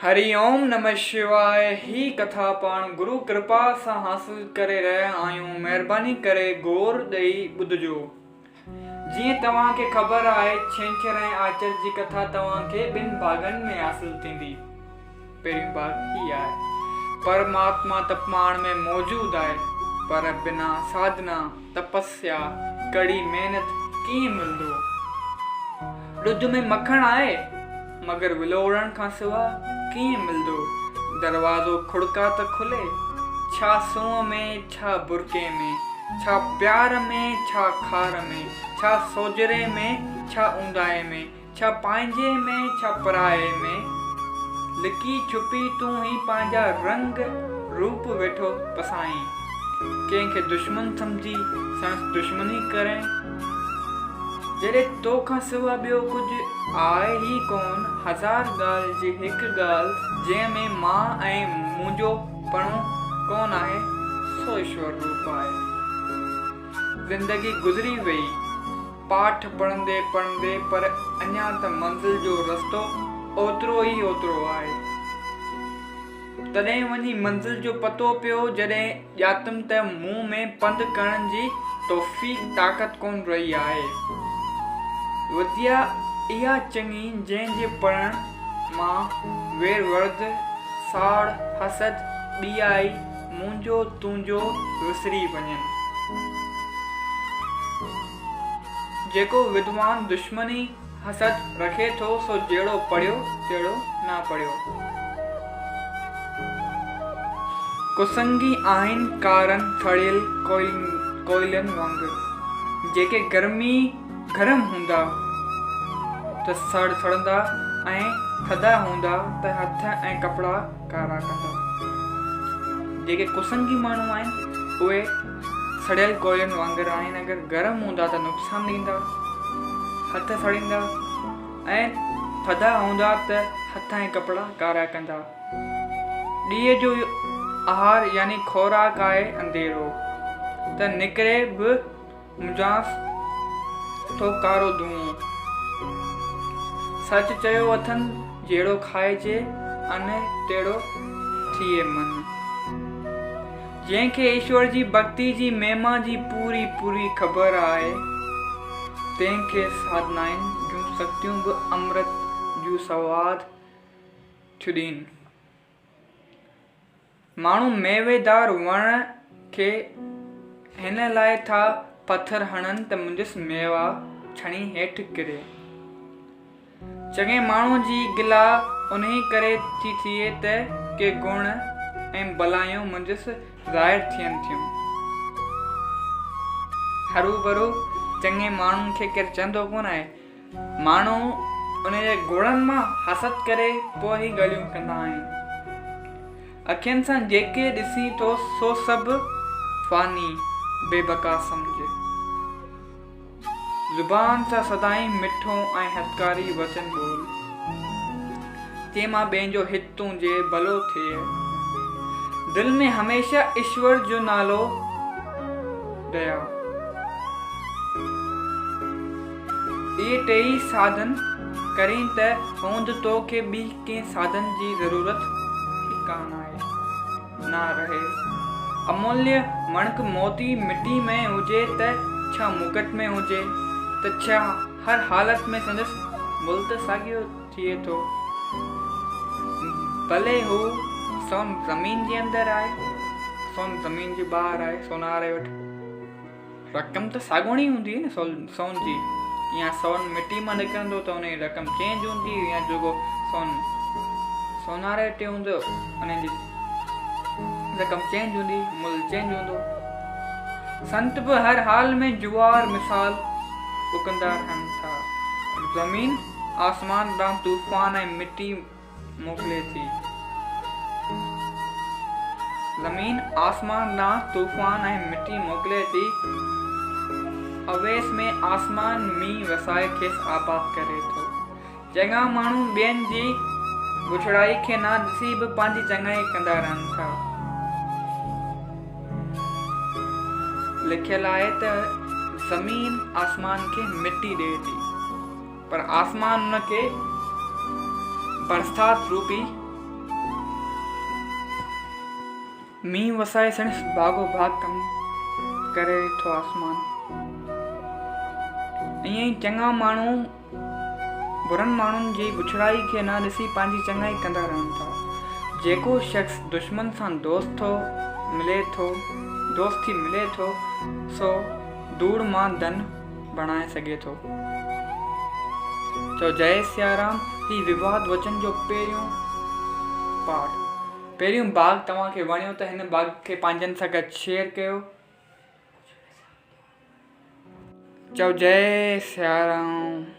हरिओम नमः शिवाय। ही कथा पाण गुरु कृपा सां हासिल करे रहिया आहियूं। महिरबानी करे गौर ॾेई ॿुधजो। जीअं तव्हांखे ख़बर आहे, छंछरु ऐं आचर जी कथा तव्हांखे ॿिनि भागनि में हासिल थींदी। पहिरियों भाग ही आहे, परमात्मा त पाण में मौजूद आहे, पर बिना साधना तपस्या कड़ी महिनत कीअं मिलंदो। ॾुध में मखण आहे, मगर विलोड़ण खां सिवा कीअं मिलंदो। दरवाज़ो खुड़का त खुले, छा सूंह में छा बुरके में, छा प्यार में छा खार में, छा सोजरे में छा ऊंदाए में, छा पंहिंजे में छा पराए में। लिकी छुपी तूं ही पंहिंजा रंग रूप वेठो पसाई, कंहिंखे दुश्मन समझी संस दुश्मनी करे। जॾहिं तोखां सिवा ॿियो कुझु आहे ही कोन, हज़ार ॻाल्हि जी हिकु ॻाल्हि जंहिंमें मां ऐं मुंहिंजो पणो कोन आहे, सो ईश्वर रूप आहे। ज़िंदगी गुज़री वई पाठ पढ़ंदे पढ़ंदे, पर अञा त मंज़िल जो रस्तो ओतिरो ई ओतिरो आहे। तॾहिं वञी मंज़िल जो पतो पियो जॾहिं ॼातमि त मूं में पंधु करण जी तौफ़ीक़ ताक़त कोन रही आहे। विद्या इहा चङी जंहिंजे पढ़ण मां वेर वर्द साड़ हसद ॿियाई मुंहिंजो तुंहिंजो विसरी वञनि। जेको विद्वान दुश्मनी हसद रखे थो, सो जहिड़ो पढ़ियो तहिड़ो न पढ़ियो। कुसंगी आहिनि कारन सड़ियल कोयलनि वांगुरु, जेके गर्मी गरम हूंदा त सड़ंदा ऐं थधा हूंदा त हथ ऐं कपिड़ा कारा कंदा। जेके कुसंगी माण्हू आहिनि उहे सड़ियल कोयलनि वांगुरु आहिनि। अगरि गरम हूंदा त नुक़सान ॾींदा, हथ सड़ींदा, ऐं थधा हूंदा त हथ ऐं कपिड़ा कारा कंदा। ॾींहं जो आहार यानी खोराक आहे अंधेरो, त निकिरे बि मुंझांस तो कारो धुओं। सच चयो अथनि, जहिड़ो खाइजे अने तहिड़ो थिए मन। जंहिंखे ईश्वर जी भक्ति जी महिमा जी पूरी पूरी ख़बर आहे, तंहिंखे साधनाउनि जूं शक्तियूं बि अमृत जूं सवाद थियूं ॾियनि। माण्हू मेवेदार वण खे हिन लाइ था पथर हणनि त मुंहिंजो मेवा छणी हेठि किरे। चङे माण्हू जी गिला उन्ही करे थी थिए त के गुण ऐं भलायूं मुंहिंजो ज़ाहिर थियनि थियूं। हरू भरू चङे माण्हुनि खे केरु चवंदो कोन आहे। माण्हू उन जे गुणनि मां हसद करे पोइ ई ॻाल्हियूं कंदा आहिनि। अखियुनि सां जेके ॾिसी थो सो सभु फ़ानी बेबका सम्झ। ज़ुबान सां सदाई मिठो ऐं हथकारी वचन बोल, तंहिं मां ॿियनि जो हितु हुजे भलो थिए। दिलि में हमेशह ईश्वर जो नालो दया। इहे टई साधन करीं त हूंद तोखे ॿी कंहिं साधन जी ज़रूरत ई कान आहे, न रहे। अमूल्य मणक मोती मिटी में हुजे त छा मुकुट में हुजे त छा हर हालत में संदसि मुल्क साॻियो थिए थो। भले हू सोन ज़मीन जे अंदरि आहे, सोन ज़मीन जे ॿाहिरि आहे, सोनारे वटि रक़म त साॻोणी हूंदी न सोन जी। या सोन मिटी मां निकिरंदो त उन जी रक़म चेंज हूंदी, या जेको सोन सोनारे ते हूंदो उन जी रक़म चेंज हूंदी, मुल्क चेंज हूंदो। संत बि हर हाल में जुवार मिसाल उकंदा रहनि था। ज़मीन आसमान ॾांहुं तूफ़ान ऐं मिटी मोकिले थी। ज़मीन आसमान ॾांहुं तूफ़ान ऐं मिटी मोकिले थी। अवेस में आसमान मींहुं वसाए खेसि आबाद करे थो। चङा माण्हू ॿियनि जी बुछड़ाई खे न ॾिसी बि पंहिंजी चङाई कंदा रहनि था। लिखियल आहे त ज़मीन आसमान खे मिटी ॾिए थी, पर आसमान उन खे बरसात रूपी मींहुं वसाए सणस भागो भाग कम करे थो आसमान। ईअं ई चङा माण्हू बुरनि माण्हुनि जी बुछड़ाई खे न ॾिसी पंहिंजी चङाई कंदा रहनि था। जेको शख़्स दुश्मन सां दोस्ती मिले थो सो धूड़ मां धन बणाए सघे थो। तो जय सियाराम। ही विवाद वचन जो पहिरियों भाग तव्हांखे वणियो त हिन भाग खे पंहिंजनि सां गॾु शेयर कयो। चओ जय सियाराम।